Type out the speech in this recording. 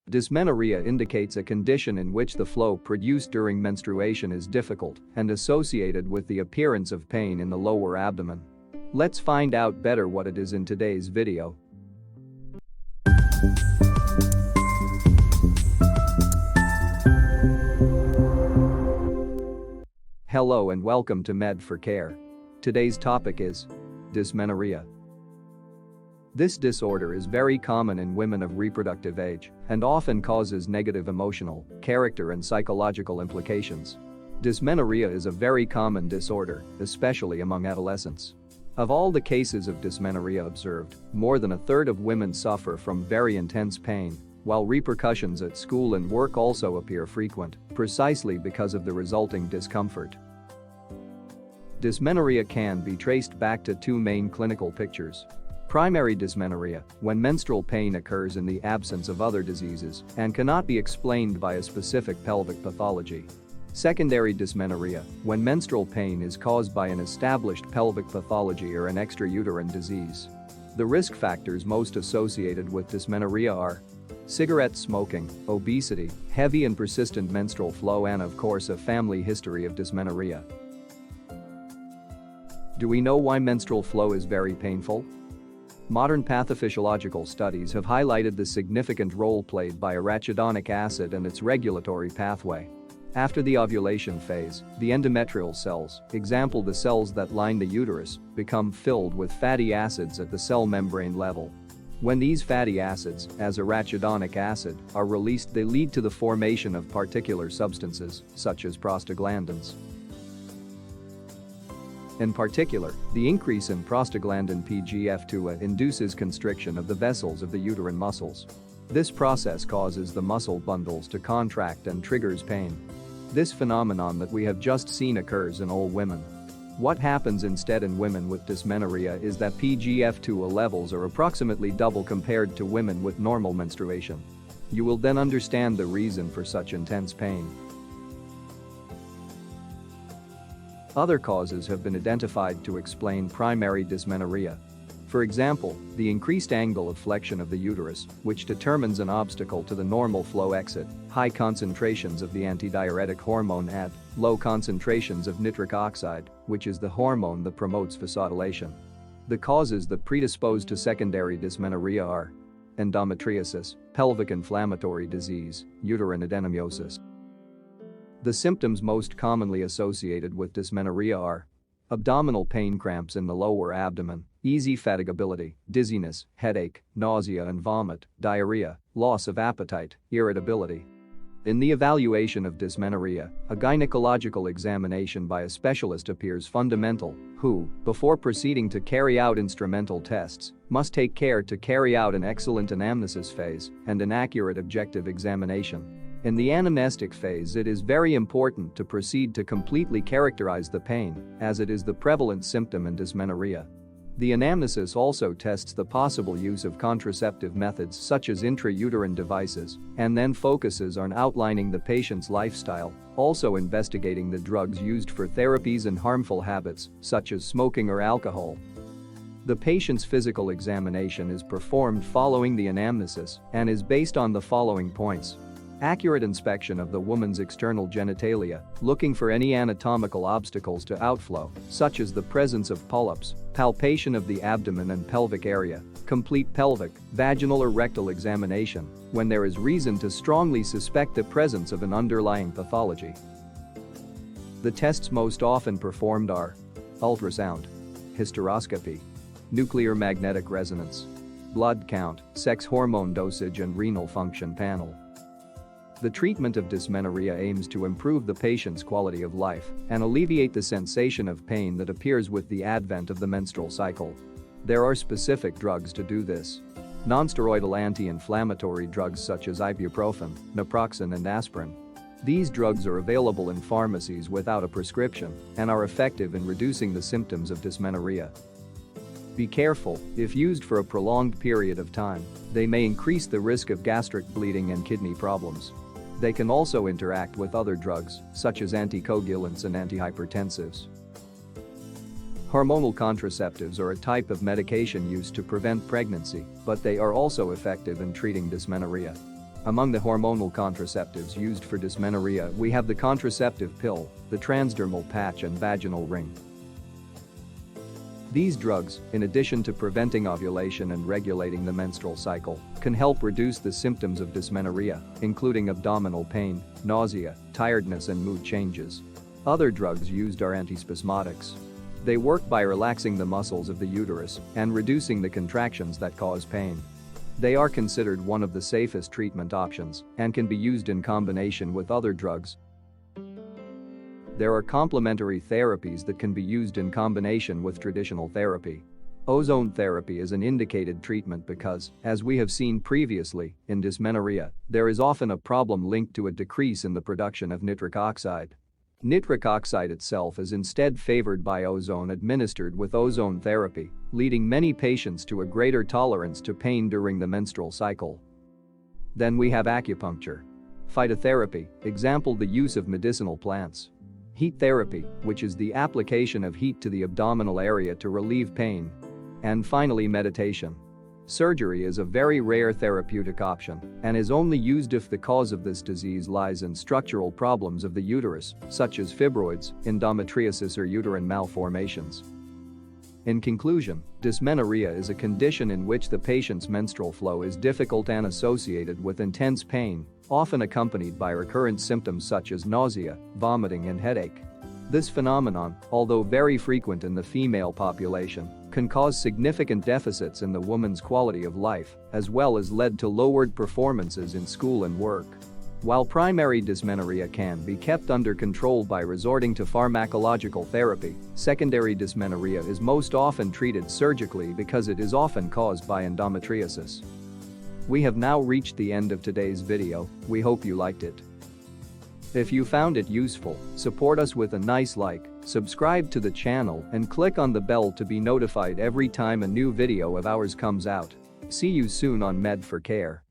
Dysmenorrhea indicates a condition in which the flow produced during menstruation is difficult and associated with the appearance of pain in the lower abdomen. Let's find out better what it is in today's video. Hello and welcome to Med for Care. Today's topic is dysmenorrhea. This disorder is very common in women of reproductive age and often causes negative emotional, character and psychological implications. Dysmenorrhea is a very common disorder, especially among adolescents. Of all the cases of dysmenorrhea observed, more than a third of women suffer from very intense pain, while repercussions at school and work also appear frequent, precisely because of the resulting discomfort. Dysmenorrhea can be traced back to two main clinical pictures. Primary dysmenorrhea, when menstrual pain occurs in the absence of other diseases and cannot be explained by a specific pelvic pathology. Secondary dysmenorrhea, when menstrual pain is caused by an established pelvic pathology or an extrauterine disease. The risk factors most associated with dysmenorrhea are cigarette smoking, obesity, heavy and persistent menstrual flow, and of course a family history of dysmenorrhea. Do we know why menstrual flow is very painful? Modern pathophysiological studies have highlighted the significant role played by arachidonic acid and its regulatory pathway. After the ovulation phase, the endometrial cells, example the cells that line the uterus, become filled with fatty acids at the cell membrane level. When these fatty acids, as arachidonic acid, are released, they lead to the formation of particular substances, such as prostaglandins. In particular, the increase in prostaglandin PGF2 induces constriction of the vessels of the uterine muscles. This process causes the muscle bundles to contract and triggers pain. This phenomenon that we have just seen occurs in all women. What happens instead in women with dysmenorrhea is that PGF2 levels are approximately double compared to women with normal menstruation. You will then understand the reason for such intense pain. Other causes have been identified to explain primary dysmenorrhea. For example, the increased angle of flexion of the uterus, which determines an obstacle to the normal flow exit, high concentrations of the antidiuretic hormone and low concentrations of nitric oxide, which is the hormone that promotes vasodilation. The causes that predispose to secondary dysmenorrhea are endometriosis, pelvic inflammatory disease, uterine adenomyosis. The symptoms most commonly associated with dysmenorrhea are abdominal pain, cramps in the lower abdomen, easy fatigability, dizziness, headache, nausea and vomit, diarrhea, loss of appetite, irritability. In the evaluation of dysmenorrhea, a gynecological examination by a specialist appears fundamental, who, before proceeding to carry out instrumental tests, must take care to carry out an excellent anamnesis phase and an accurate objective examination. In the anamnestic phase, it is very important to proceed to completely characterize the pain, as it is the prevalent symptom in dysmenorrhea. The anamnesis also tests the possible use of contraceptive methods such as intrauterine devices, and then focuses on outlining the patient's lifestyle, also investigating the drugs used for therapies and harmful habits, such as smoking or alcohol. The patient's physical examination is performed following the anamnesis and is based on the following points. Accurate inspection of the woman's external genitalia, looking for any anatomical obstacles to outflow, such as the presence of polyps, palpation of the abdomen and pelvic area, complete pelvic, vaginal or rectal examination, when there is reason to strongly suspect the presence of an underlying pathology. The tests most often performed are ultrasound, hysteroscopy, nuclear magnetic resonance, blood count, sex hormone dosage and renal function panel. The treatment of dysmenorrhea aims to improve the patient's quality of life and alleviate the sensation of pain that appears with the advent of the menstrual cycle. There are specific drugs to do this. Nonsteroidal anti-inflammatory drugs such as ibuprofen, naproxen and aspirin. These drugs are available in pharmacies without a prescription and are effective in reducing the symptoms of dysmenorrhea. Be careful, if used for a prolonged period of time, they may increase the risk of gastric bleeding and kidney problems. They can also interact with other drugs, such as anticoagulants and antihypertensives. Hormonal contraceptives are a type of medication used to prevent pregnancy, but they are also effective in treating dysmenorrhea. Among the hormonal contraceptives used for dysmenorrhea, we have the contraceptive pill, the transdermal patch and vaginal ring. These drugs, in addition to preventing ovulation and regulating the menstrual cycle, can help reduce the symptoms of dysmenorrhea, including abdominal pain, nausea, tiredness and mood changes. Other drugs used are antispasmodics. They work by relaxing the muscles of the uterus and reducing the contractions that cause pain. They are considered one of the safest treatment options and can be used in combination with other drugs. There are complementary therapies that can be used in combination with traditional therapy. Ozone therapy is an indicated treatment because, as we have seen previously, in dysmenorrhea, there is often a problem linked to a decrease in the production of nitric oxide. Nitric oxide itself is instead favored by ozone administered with ozone therapy, leading many patients to a greater tolerance to pain during the menstrual cycle. Then we have acupuncture. Phytotherapy, example the use of medicinal plants. Heat therapy, which is the application of heat to the abdominal area to relieve pain. And finally, meditation. Surgery is a very rare therapeutic option and is only used if the cause of this disease lies in structural problems of the uterus, such as fibroids, endometriosis or uterine malformations. In conclusion, dysmenorrhea is a condition in which the patient's menstrual flow is difficult and associated with intense pain, often accompanied by recurrent symptoms such as nausea, vomiting and headache. This phenomenon, although very frequent in the female population, can cause significant deficits in the woman's quality of life, as well as lead to lowered performances in school and work. While primary dysmenorrhea can be kept under control by resorting to pharmacological therapy, secondary dysmenorrhea is most often treated surgically because it is often caused by endometriosis. We have now reached the end of today's video. We hope you liked it. If you found it useful, support us with a nice like, subscribe to the channel and click on the bell to be notified every time a new video of ours comes out. See you soon on Med for Care.